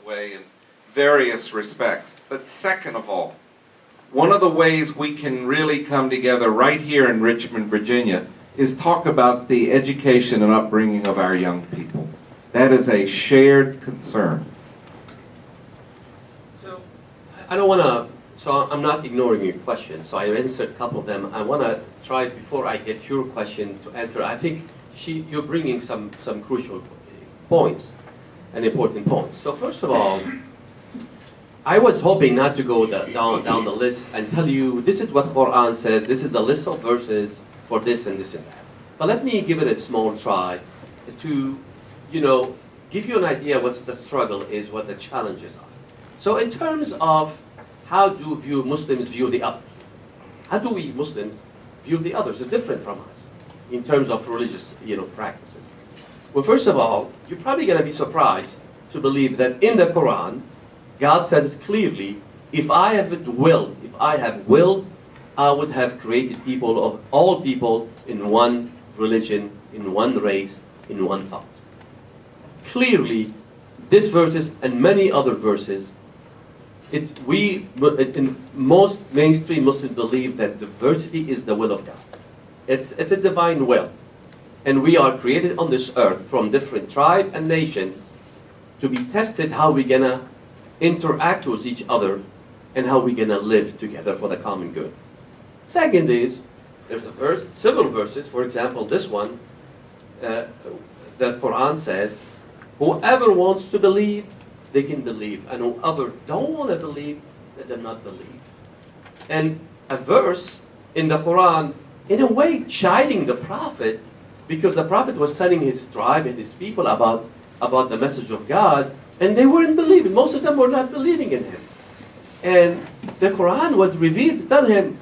way in various respects. But second of all, one of the ways we can really come together right here in Richmond, Virginia, is talk about the education and upbringing of our young people. That is a shared concern. So, I don't want to, so I'm not ignoring your question, so I answered a couple of them. I want to try, before I get your question, to answer. I think you're bringing some crucial points and important points. So first of all, I was hoping not to go down the list and tell you, this is what Quran says, this is the list of verses for this and this and that. But let me give it a small try to, give you an idea what the struggle is, what the challenges are. So in terms of how do Muslims view the other? How do we Muslims view the others? They're different from us in terms of religious, practices. Well, first of all, you're probably going to be surprised to believe that in the Quran, God says clearly, if I have willed, I would have created people of all people in one religion, in one race, in one thought. Clearly, this verses and many other verses, in most mainstream Muslims believe that diversity is the will of God. It's a divine will. And we are created on this earth from different tribes and nations to be tested how we're going to interact with each other and how we're going to live together for the common good. Second is, there's a verse, several verses, for example, this one, the Quran says, whoever wants to believe, they can believe, and whoever don't want to believe, let them not believe. And a verse in the Quran, in a way, chiding the Prophet, because the Prophet was telling his tribe and his people about the message of God, and they weren't believing. Most of them were not believing in him. And the Quran was revealed to tell him,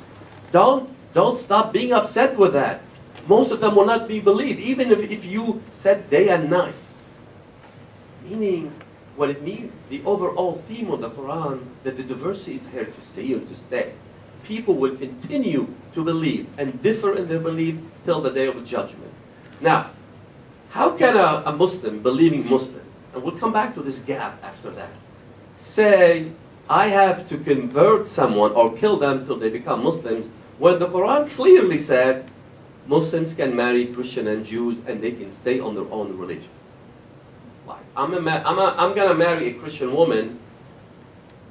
don't stop being upset with that. Most of them will not be believed, even if you said day and night. Meaning, what it means, the overall theme of the Quran, that the diversity is here to stay and to stay. People will continue to believe and differ in their belief till the day of judgment. Now, how can a Muslim, believing Muslim, and we'll come back to this gap after that, say, I have to convert someone or kill them till they become Muslims, when the Quran clearly said Muslims can marry Christian and Jews and they can stay on their own religion. Like, I'm going to marry a Christian woman,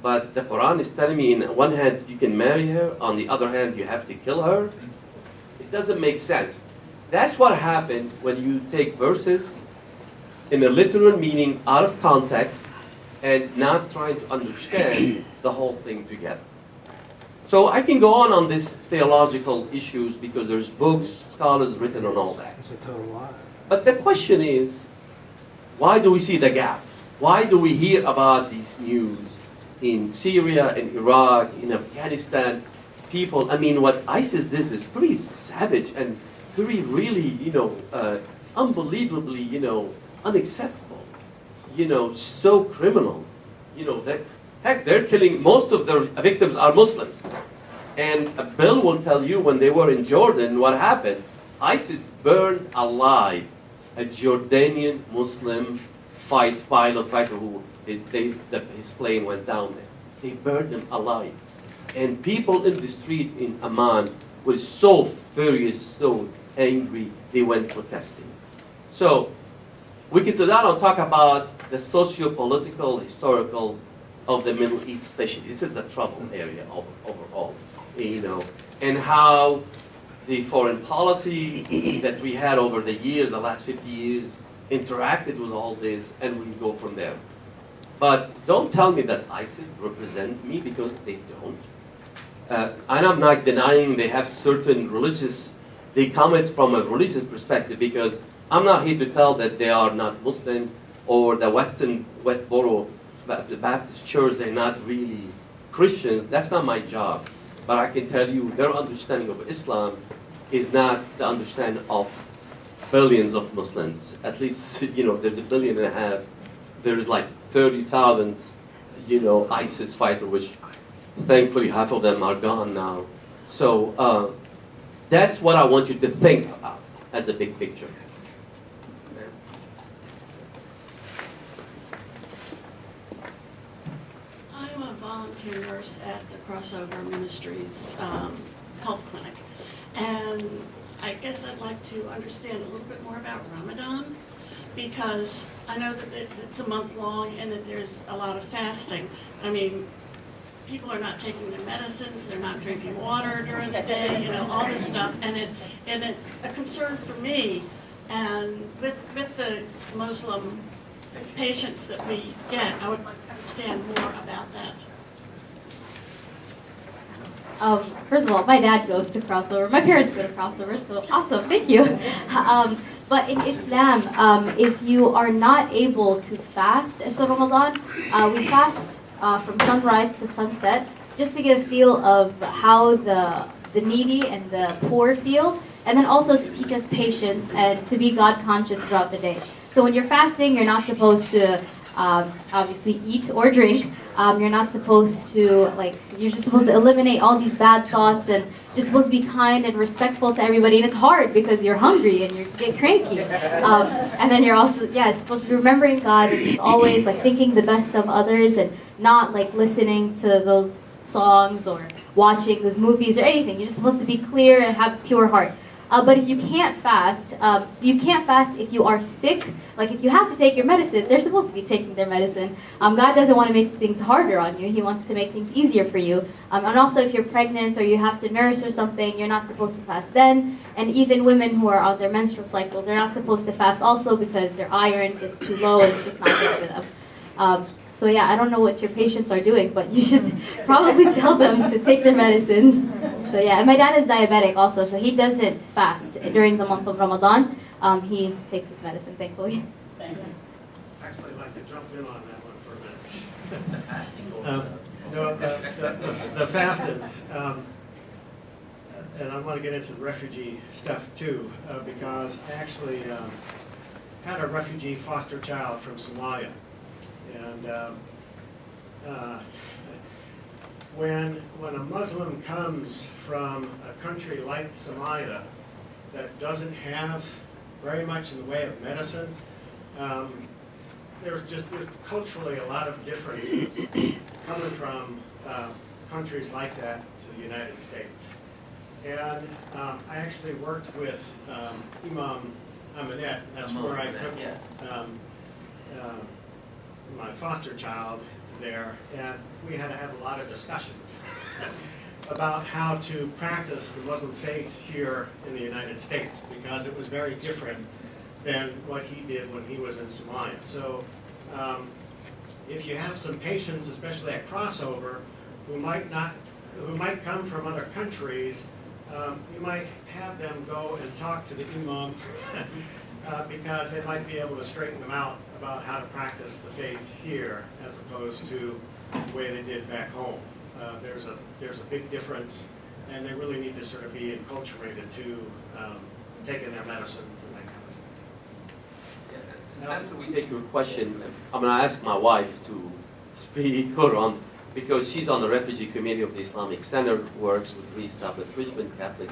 but the Quran is telling me, in one hand you can marry her, on the other hand you have to kill her. It doesn't make sense. That's what happened when you take verses in a literal meaning out of context and not trying to understand the whole thing together. So I can go on these theological issues because there's books, scholars written on all that. It's a total lie. But the question is, why do we see the gap? Why do we hear about these news in Syria, in Iraq, in Afghanistan? People, what ISIS does is pretty savage and very really, unbelievably, unacceptable. So criminal. They're killing, most of their victims are Muslims. And Bill will tell you when they were in Jordan what happened. ISIS burned alive a Jordanian Muslim pilot fighter who his plane went down there. They burned him alive. And people in the street in Amman were so furious, so angry, they went protesting. So we can sit down and talk about the socio-political, historical of the Middle East especially. This is the trouble area overall, and how the foreign policy that we had over the years, the last 50 years, interacted with all this, and we go from there. But don't tell me that ISIS represent me, because they don't. And I'm not denying they have certain they come from a religious perspective, because I'm not here to tell that they are not Muslims, or the Westboro the Baptist Church, they're not really Christians. That's not my job. But I can tell you their understanding of Islam is not the understanding of billions of Muslims. At least, there's 1.5 billion. There's like 30,000, ISIS fighters, which thankfully half of them are gone now. So that's what I want you to think about as a big picture. volunteer nurse at the Crossover Ministries health clinic. And I guess I'd like to understand a little bit more about Ramadan, because I know that it's a month long and that there's a lot of fasting. I mean, people are not taking their medicines, they're not drinking water during the day, you know, all this stuff. And it's a concern for me. And with the Muslim patients that we get, I would like to understand more about that. First of all, my dad goes to Crossover. My parents go to Crossover, so awesome, thank you. But in Islam, if you are not able to fast, so Ramadan, we fast from sunrise to sunset, just to get a feel of how the needy and the poor feel, and then also to teach us patience and to be God conscious throughout the day. So when you're fasting, you're not supposed to obviously eat or drink. You're not supposed to, you're just supposed to eliminate all these bad thoughts, and you're supposed to be kind and respectful to everybody. And it's hard because you're hungry and you get cranky. And then you're also, supposed to be remembering God and just always thinking the best of others, and not listening to those songs or watching those movies or anything. You're just supposed to be clear and have a pure heart. But if you can't fast, so you can't fast if you are sick. If you have to take your medicine, they're supposed to be taking their medicine. God doesn't want to make things harder on you. He wants to make things easier for you. And also if you're pregnant or you have to nurse or something, you're not supposed to fast then. And even women who are on their menstrual cycle, they're not supposed to fast also, because their iron gets too low and it's just not good for them. So yeah, I don't know what your patients are doing, but you should probably tell them to take their medicines. So yeah, and my dad is diabetic also, so he doesn't fast during the month of Ramadan. He takes his medicine, thankfully. Thank you. Actually, I'd like to jump in on that one for a minute. The fasting, and I want to get into the refugee stuff too, because I actually had a refugee foster child from Somalia. And when a Muslim comes from a country like Somalia that doesn't have very much in the way of medicine, there's culturally a lot of differences coming from countries like that to the United States. And I actually worked with Imam Aminet. That's where I took my foster child there, and we had to have a lot of discussions about how to practice the Muslim faith here in the United States, because it was very different than what he did when he was in Somalia. So if you have some patients, especially at Crossover, who might come from other countries, you might have them go and talk to the imam because they might be able to straighten them out about how to practice the faith here as opposed to the way they did back home. There's a big difference, and they really need to sort of be enculturated to taking their medicines and that kind of stuff. Now, after we take your question, I'm going to ask my wife to speak on, because she's on the refugee committee of the Islamic Center, works with reestablished Richmond Catholic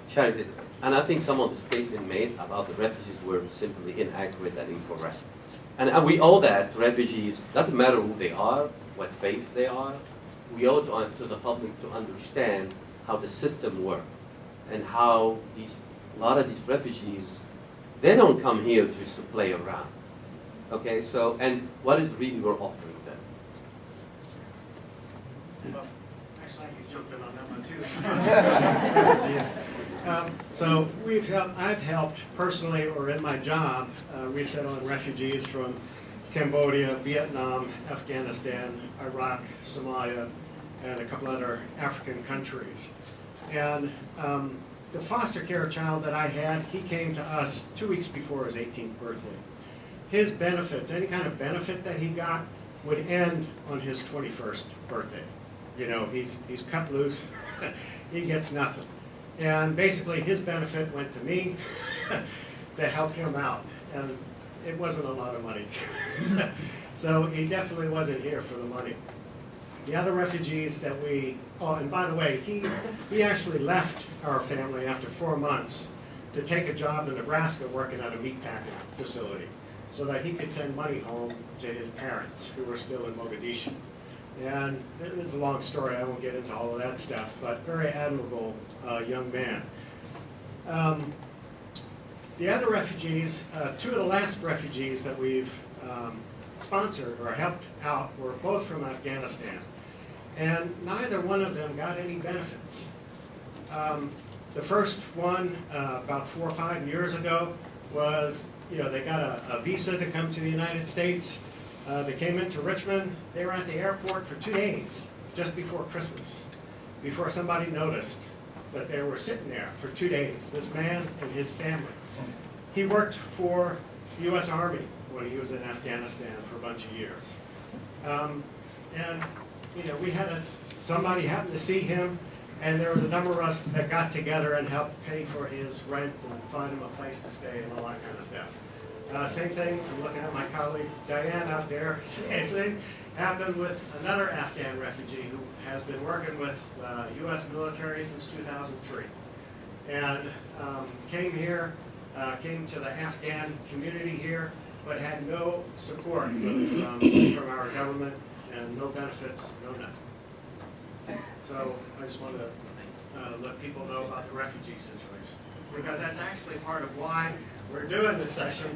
Charities, and I think some of the statements made about the refugees were simply inaccurate and incorrect. And we owe that to refugees, doesn't matter who they are, what faith they are, we owe to the public to understand how the system works and how a lot of these refugees, they don't come here just to play around. Okay, so, and what is really we're offering them? Well, actually, I can jump in on that one too. So I've helped personally, or in my job, resettling refugees from Cambodia, Vietnam, Afghanistan, Iraq, Somalia, and a couple other African countries. And the foster care child that I had, he came to us 2 weeks before his 18th birthday. His benefits, any kind of benefit that he got, would end on his 21st birthday. You know, he's cut loose, he gets nothing. And basically his benefit went to me to help him out. And it wasn't a lot of money. So he definitely wasn't here for the money. The other refugees that and by the way, he actually left our family after 4 months to take a job in Nebraska working at a meatpacking facility so that he could send money home to his parents who were still in Mogadishu. And it is a long story, I won't get into all of that stuff, but very admirable young man. The other refugees, two of the last refugees that we've sponsored or helped out were both from Afghanistan. And neither one of them got any benefits. The first one, about 4 or 5 years ago, was, they got a visa to come to the United States. They came into Richmond. They were at the airport for 2 days, just before Christmas, before somebody noticed that they were sitting there for 2 days, this man and his family. He worked for the U.S. Army when he was in Afghanistan for a bunch of years. And we had somebody happened to see him, and there was a number of us that got together and helped pay for his rent and find him a place to stay and all that kind of stuff. Same thing, I'm looking at my colleague Diane out there, same thing happened with another Afghan refugee who has been working with U.S. military since 2003. And came here, came to the Afghan community here, but had no support really from our government and no benefits, no nothing. So I just wanted to let people know about the refugee situation, because that's actually part of why we're doing this session.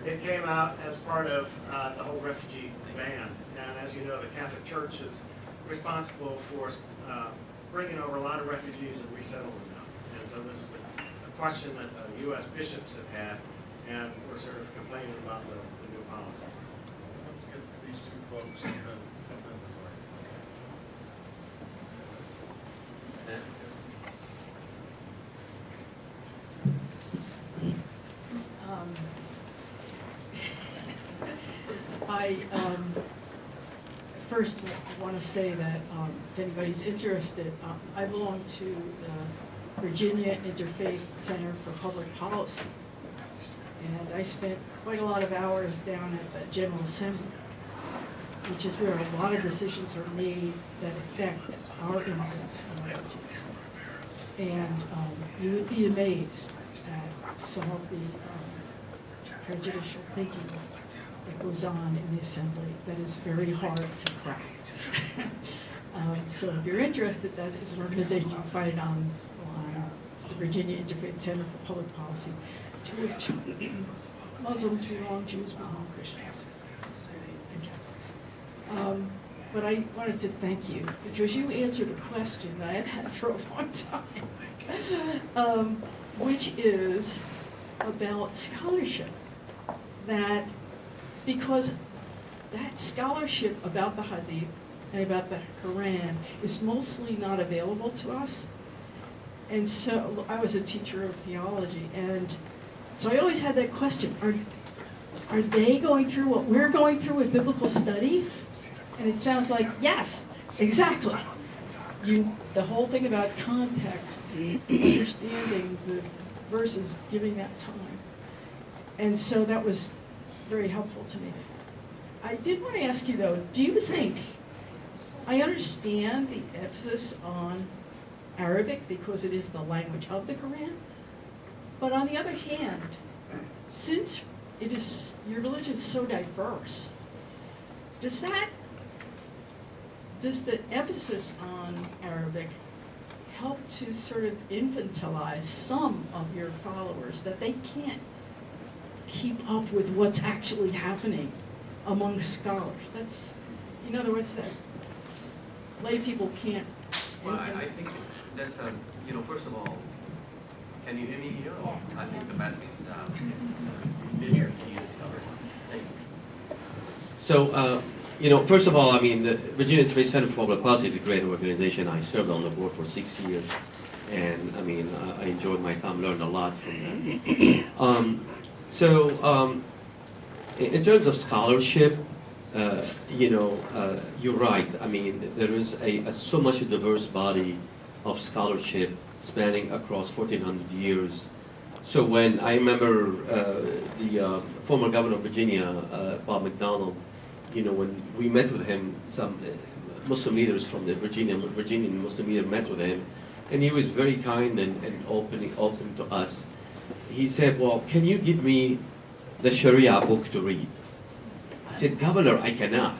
It came out as part of the whole refugee ban. And as you know, the Catholic Church is responsible for bringing over a lot of refugees and resettling them. And so this is a question that the U.S. bishops have had, and we're sort of complaining about the new policy. Let's get these two folks come in I first want to say that if anybody's interested, I belong to the Virginia Interfaith Center for Public Policy, and I spent quite a lot of hours down at the General Assembly, which is where a lot of decisions are made that affect our immigrants from refugees. And you would be amazed at some of the prejudicial thinking that goes on in the assembly that is very hard to crack. So if you're interested, that is an organization you can find online. It's the Virginia Interfaith Center for Public Policy, to which Muslims belong, Jews belong, Christians, and Catholics. But I wanted to thank you because you answered a question that I've had for a long time, which is about scholarship. That because that scholarship about the Hadith and about the Quran is mostly not available to us. And so I was a teacher of theology, and so I always had that question, are they going through what we're going through with biblical studies? And it sounds like, yes, exactly. The whole thing about context, understanding the verses, giving that time. And so that was very helpful to me. I did want to ask you though, do you think, I understand the emphasis on Arabic because it is the language of the Quran, but on the other hand, since it is, your religion is so diverse, does the emphasis on Arabic help to sort of infantilize some of your followers that they can't keep up with what's actually happening among scholars? That's, in other words, that lay people can't. Well, I think that's, first of all, can you hear me here? I think the battery is So, first of all, the Virginia Interfaith Center for Public Policy is a great organization. I served on the board for 6 years, and I enjoyed my time, learned a lot from them. In terms of scholarship, you're right. There is so much a diverse body of scholarship spanning across 1,400 years. So when I remember the former governor of Virginia, Bob McDonnell, when we met with him, some Muslim leaders from the Virginian Muslim leader met with him, and he was very kind and open to us. He said, well, can you give me the Sharia book to read? I said, Governor, I cannot.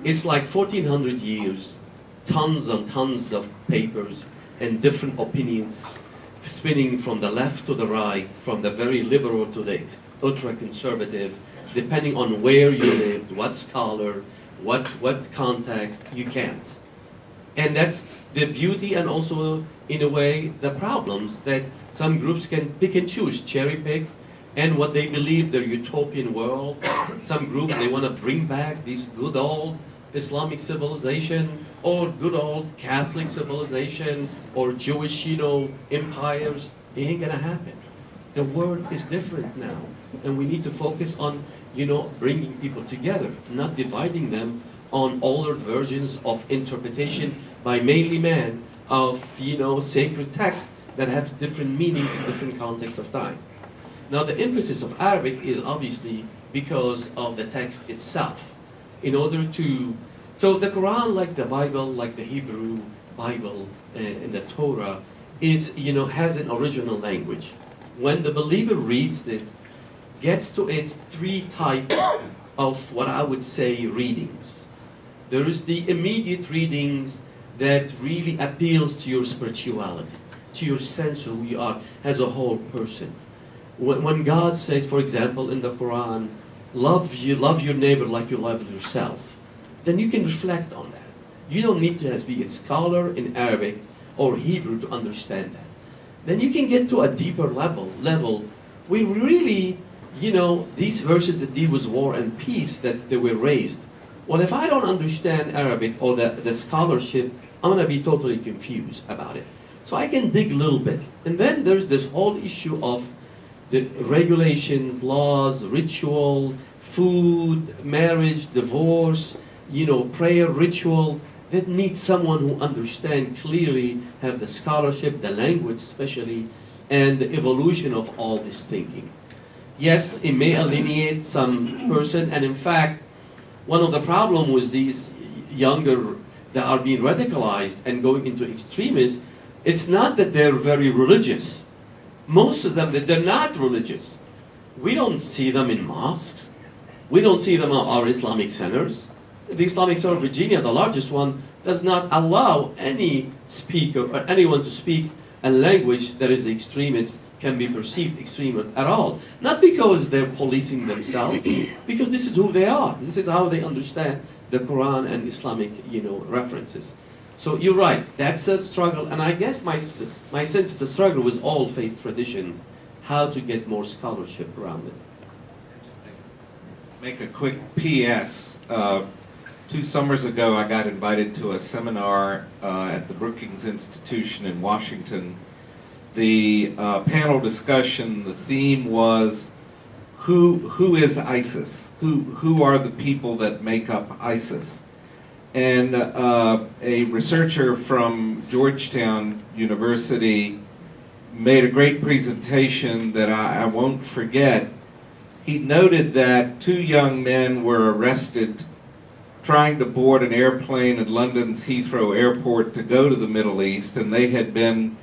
It's like 1400 years, tons and tons of papers and different opinions spinning from the left to the right, from the very liberal to the ultra-conservative, depending on where you lived, what scholar, what context, you can't. And that's the beauty and also, in a way, the problems that some groups can pick and choose, cherry pick, and what they believe their utopian world. Some groups, they want to bring back this good old Islamic civilization, or good old Catholic civilization, or Jewish, empires. It ain't gonna happen. The world is different now, and we need to focus on, bringing people together, not dividing them on older versions of interpretation by mainly man of, sacred texts that have different meaning in different contexts of time. Now, the emphasis of Arabic is obviously because of the text itself. In order to, so the Quran, like the Bible, like the Hebrew Bible and the Torah, is, has an original language. When the believer reads it, gets to it three types of what I would say readings. There is the immediate readings that really appeals to your spirituality, to your sense of who you are as a whole person. When God says, for example, in the Quran, love your neighbor like you love yourself, then you can reflect on that. You don't need to be a scholar in Arabic or Hebrew to understand that. Then you can get to a deeper level where really, these verses that deal with war and peace, that they were raised. Well, if I don't understand Arabic or the scholarship, I'm going to be totally confused about it. So I can dig a little bit. And then there's this whole issue of the regulations, laws, ritual, food, marriage, divorce, prayer, ritual, that needs someone who understands clearly, have the scholarship, the language especially, and the evolution of all this thinking. Yes, it may alienate some person, and in fact, one of the problems with these younger that are being radicalized and going into extremists, it's not that they're very religious. Most of them, that they're not religious. We don't see them in mosques. We don't see them at our Islamic centers. The Islamic Center of Virginia, the largest one, does not allow any speaker or anyone to speak a language that is extremist, can be perceived extreme at all. Not because they're policing themselves, because this is who they are. This is how they understand the Quran and Islamic, references. So you're right, that's a struggle, and I guess my sense is a struggle with all faith traditions, how to get more scholarship around it. Make a quick PS. 2 summers ago, I got invited to a seminar at the Brookings Institution in Washington. The panel discussion, the theme was, who is ISIS? Who are the people that make up ISIS? And a researcher from Georgetown University made a great presentation that I won't forget. He noted that 2 young men were arrested trying to board an airplane at London's Heathrow Airport to go to the Middle East, and they had been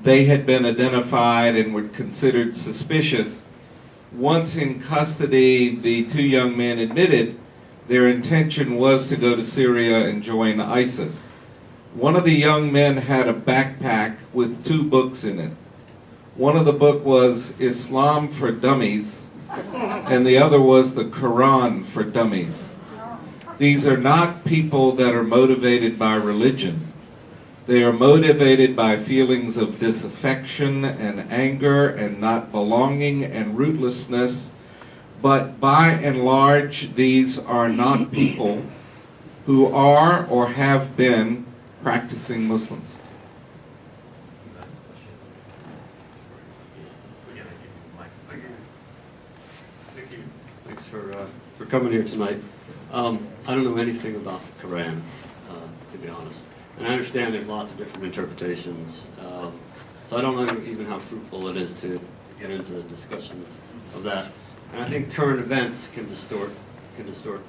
identified and were considered suspicious. Once in custody, the 2 young men admitted their intention was to go to Syria and join ISIS. One of the young men had a backpack with 2 books in it. One of the book was Islam for Dummies, and the other was the Quran for Dummies. These are not people that are motivated by religion. They are motivated by feelings of disaffection and anger and not belonging and rootlessness. But by and large, these are not people who are or have been practicing Muslims. Thank you. Thanks for coming here tonight. I don't know anything about the Quran, to be honest. And I understand there's lots of different interpretations. So I don't know even how fruitful it is to get into the discussions of that. And I think current events can distort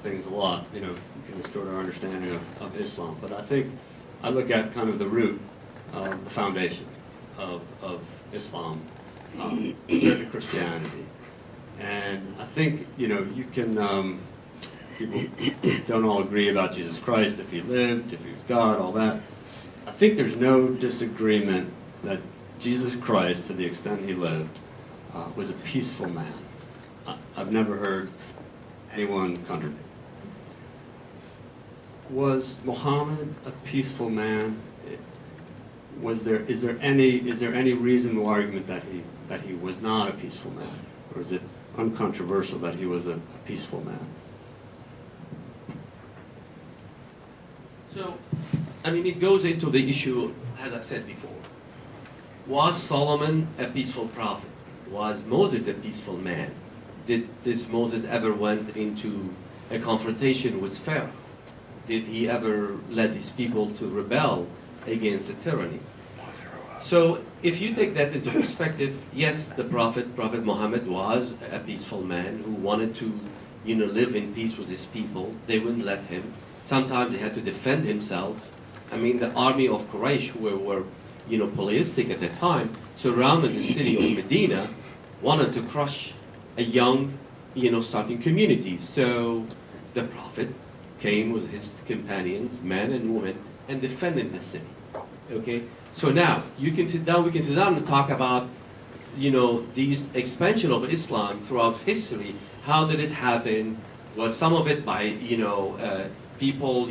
things a lot. Can distort our understanding of Islam. But I think I look at kind of the root, the foundation of Islam compared to Christianity. And I think, you can people don't all agree about Jesus Christ, if he lived, if he was God, all that. I think there's no disagreement that Jesus Christ, to the extent he lived, was a peaceful man. I've never heard anyone contradict. Was Muhammad a peaceful man? Is there any reasonable argument that he was not a peaceful man, or is it uncontroversial that he was a peaceful man? So, I mean, it goes into the issue, as I said before. Was Solomon a peaceful prophet? Was Moses a peaceful man? Did this Moses ever went into a confrontation with Pharaoh? Did he ever led his people to rebel against the tyranny? So if you take that into perspective, yes, the Prophet Muhammad was a peaceful man who wanted to, live in peace with his people. They wouldn't let him. Sometimes he had to defend himself. I mean, the army of Quraysh, who were polytheistic at the time, surrounded the city of Medina, wanted to crush a young, starting community. So the Prophet came with his companions, men and women, and defended the city. Okay? So now, we can sit down and talk about, these expansion of Islam throughout history. How did it happen? Was some of it by, people,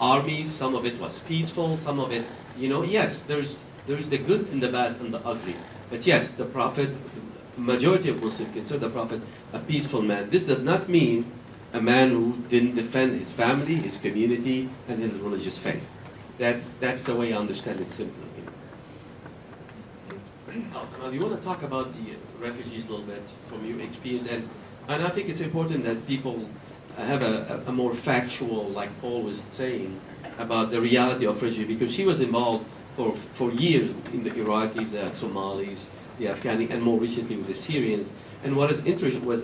armies, some of it was peaceful, some of it, yes, there's the good and the bad and the ugly. But yes, the Prophet, majority of Muslims consider the Prophet a peaceful man. This does not mean a man who didn't defend his family, his community, and his religious faith. That's the way I understand it simply. Now, you want to talk about the refugees a little bit from your experience, and I think it's important that people have a more factual, like Paul was saying, about the reality of refugees, because she was involved for years in the Iraqis, the Somalis, the Afghani, and more recently with the Syrians. And what was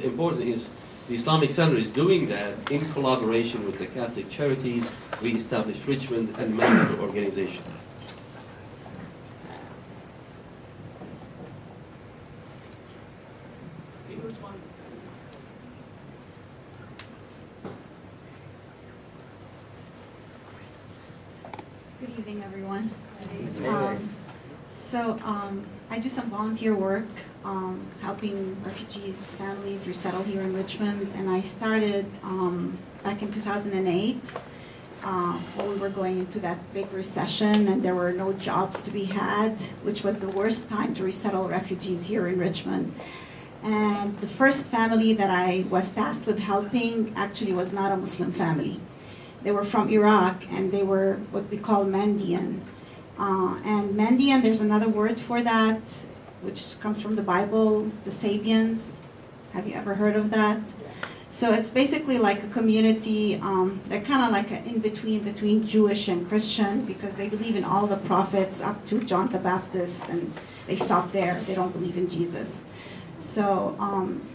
important is the Islamic Center is doing that in collaboration with the Catholic Charities, Re-established Richmond, and many other organizations. Good evening, everyone. I do some volunteer work helping refugee families resettle here in Richmond, and I started back in 2008 when we were going into that big recession and there were no jobs to be had, which was the worst time to resettle refugees here in Richmond. And the first family that I was tasked with helping actually was not a Muslim family. They were from Iraq, and they were what we call Mandian. And Mandian, there's another word for that, which comes from the Bible, the Sabians. Have you ever heard of that? So it's basically like a community, they're kind of like an in-between between Jewish and Christian, because they believe in all the prophets up to John the Baptist, and they stop there. They don't believe in Jesus. So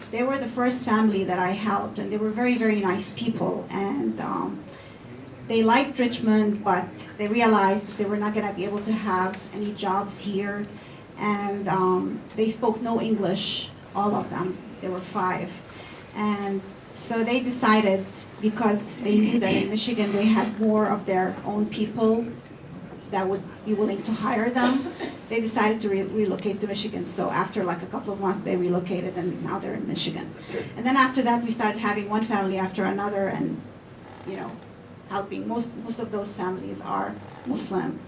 they were the first family that I helped, and they were very, very nice people. And they liked Richmond, but they realized that they were not going to be able to have any jobs here. And they spoke no English, all of them. There were 5. And so they decided, because they knew that in Michigan they had more of their own people that would be willing to hire them, they decided to relocate to Michigan. So after like a couple of months, they relocated, and now they're in Michigan. And then after that, we started having one family after another, and helping. Most of those families are Muslim.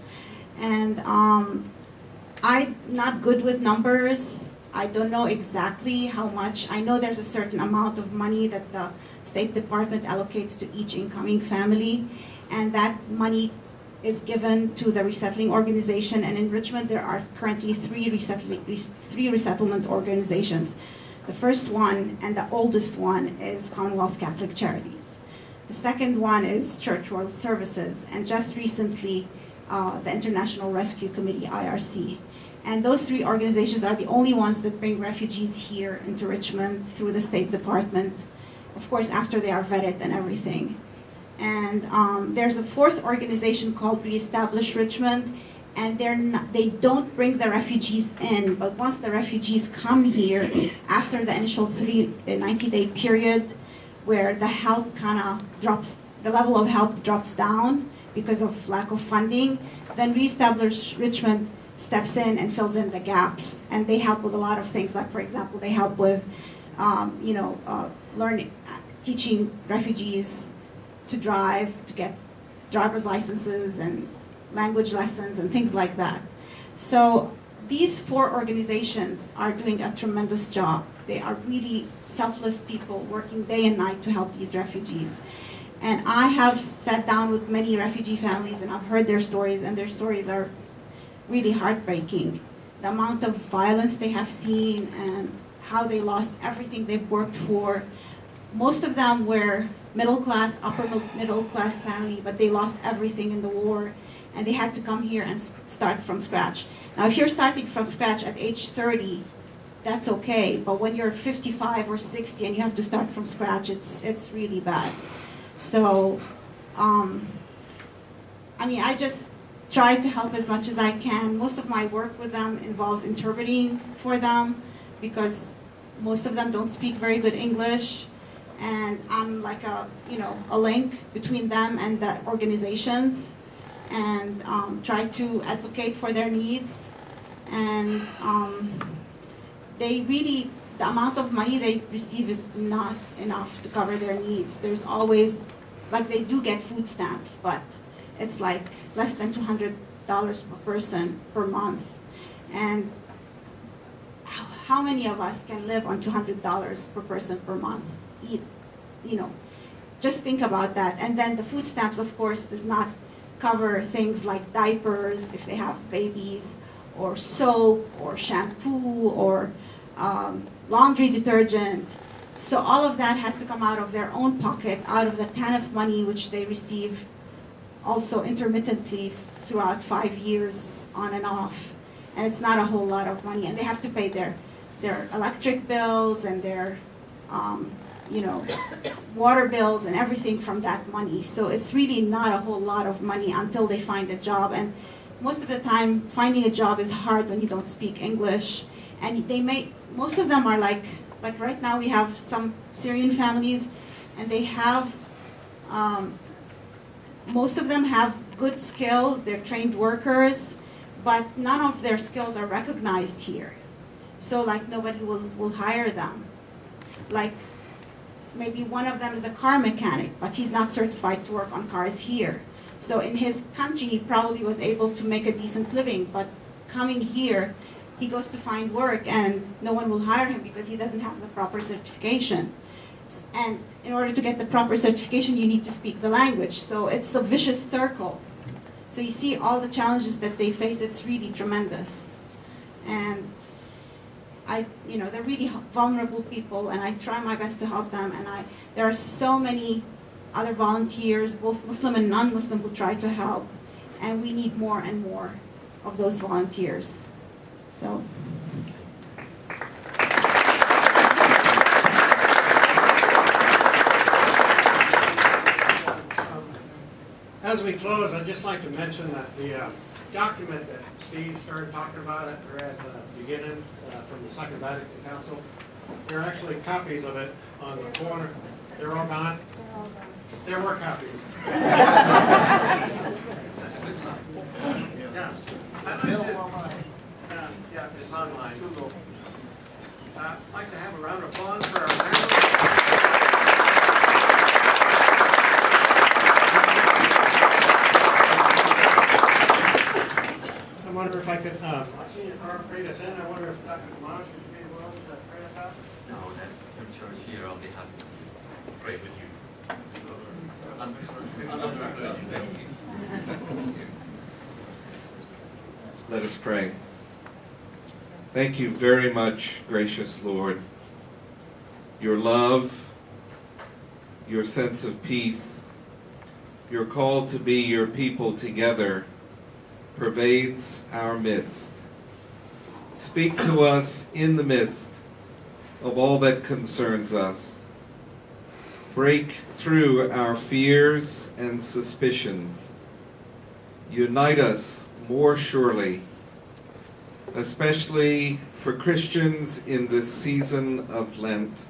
And I'm not good with numbers. I don't know exactly how much. I know there's a certain amount of money that the State Department allocates to each incoming family, and that money is given to the resettling organization. And in Richmond, there are currently 3 resettlement organizations. The first one and the oldest one is Commonwealth Catholic Charities. The second one is Church World Services, and just recently, the International Rescue Committee, IRC. And those 3 organizations are the only ones that bring refugees here into Richmond through the State Department, of course, after they are vetted and everything. And there's a 4th organization called Re-established Richmond, and they don't bring the refugees in, but once the refugees come here, after the initial 90-day period, where the help kind of drops, the level of help drops down because of lack of funding, then Reestablish Richmond steps in and fills in the gaps. And they help with a lot of things, like for example, they help with, learning, teaching refugees to drive, to get driver's licenses and language lessons and things like that. So these 4 organizations are doing a tremendous job. They are really selfless people working day and night to help these refugees. And I have sat down with many refugee families and I've heard their stories, and their stories are really heartbreaking. The amount of violence they have seen and how they lost everything they've worked for. Most of them were middle class, upper middle class family, but they lost everything in the war and they had to come here and start from scratch. Now, if you're starting from scratch at age 30, that's okay, but when you're 55 or 60 and you have to start from scratch, it's really bad. So, I just try to help as much as I can. Most of my work with them involves interpreting for them because most of them don't speak very good English, and I'm like a link between them and the organizations, and try to advocate for their needs. And the amount of money they receive is not enough to cover their needs. There's always, like, they do get food stamps, but it's like less than $200 per person per month. And how many of us can live on $200 per person per month? Just think about that. And then the food stamps, of course, does not cover things like diapers if they have babies, or soap, or shampoo, or laundry detergent. So all of that has to come out of their own pocket, out of the kind of money which they receive also intermittently throughout 5 years on and off. And it's not a whole lot of money. And they have to pay their electric bills and their water bills and everything from that money. So it's really not a whole lot of money until they find a job. And most of the time, finding a job is hard when you don't speak English. And most of them are like right now we have some Syrian families, and they have, most of them have good skills, they're trained workers, but none of their skills are recognized here. So like nobody will hire them. Like maybe one of them is a car mechanic, but he's not certified to work on cars here. So in his country, he probably was able to make a decent living, but coming here, he goes to find work and no one will hire him because he doesn't have the proper certification. And in order to get the proper certification, you need to speak the language. So it's a vicious circle. So you see all the challenges that they face, it's really tremendous. And they're really vulnerable people, and I try my best to help them. And there are so many other volunteers, both Muslim and non-Muslim, who try to help. And we need more and more of those volunteers. So. As we close, I'd just like to mention that the document that Steve started talking about at the beginning from the Second Vatican Council, there are actually copies of it on the corner. They're all gone? There were copies. Yeah. I'd like to, yeah, it's online. Google. I'd like to have a round of applause for our panel. I wonder if I could, Senior Carl prayed us in. I wonder if Dr. Dimash would be willing to pray us out? No, that's the church here. I'll be happy to pray with you. Let us pray. Thank you very much, gracious Lord. Your love, your sense of peace, your call to be your people together pervades our midst. Speak to us in the midst of all that concerns us. Break through our fears and suspicions. Unite us more surely, especially for Christians in this season of Lent.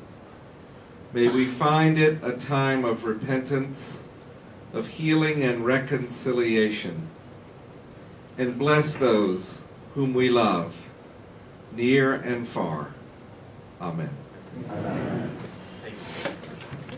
May we find it a time of repentance, of healing and reconciliation, and bless those whom we love, near and far. Amen. Thank you.